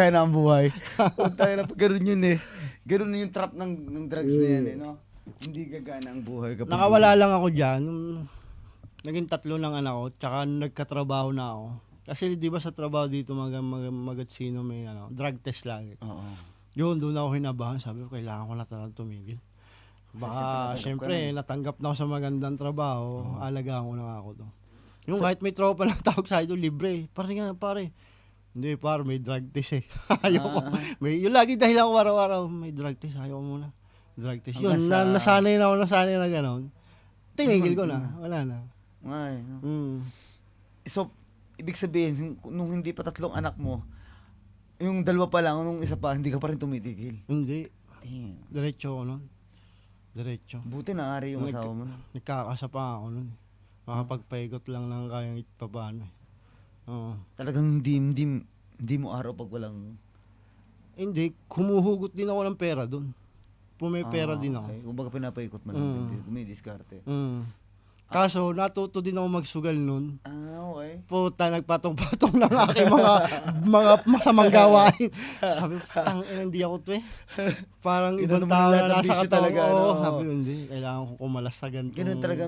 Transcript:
Kaya na ang buhay. Tayo na pag ganun yun eh. Ganun yung trap ng drugs na yan eh, no? Hindi gagana ang buhay kapag... Nakawala lang ako dyan. Naging 3 lang anak ko, tsaka nagkatrabaho na ako. Kasi di ba sa trabaho dito magatsino may drug test lagi. Oo. Yun, doon ako hinabahan. Sabi ko, kailangan ko na talagang tumigil. Baka, syempre, natanggap na ako sa magandang trabaho, alagaan ko na ako to. Yung kahit may tropa lang tawag sa akin, libre. Pare nga, pare. Hindi, pare, may drug test eh. Ayoko. Yung lagi dahil ako araw-araw, may drug test, ayoko muna. Drug test. Yun, nasanay na gano'n. Tinigil ko na, wala na. Ay, no? So, ibig sabihin, nung hindi pa 3 anak mo, yung 2 pa lang, nung isa pa, hindi ka pa rin tumitigil. Hindi. Damn. Diretso ako nun. Diretso. Buti naari yung asawa mo. Nagkakasa pa ako nun. Makapagpaikot lang ng kayang paano eh. Oo. Talagang hindi mo araw pag walang... Hindi, humuhugot din ako ng pera dun. May pera din ako. Okay. Kumbaga pinapaikot mo lang, may diskarte. Kaso, natuto din ako magsugal nun. Okay. Puta, nagpatong-patong lang aking mga masamang gawain. Sabi, putang hindi ako to eh. Parang ibang tao na nasa katawan ko. Sabi, hindi, kailangan ko kumalas sa ganito. Ganun talaga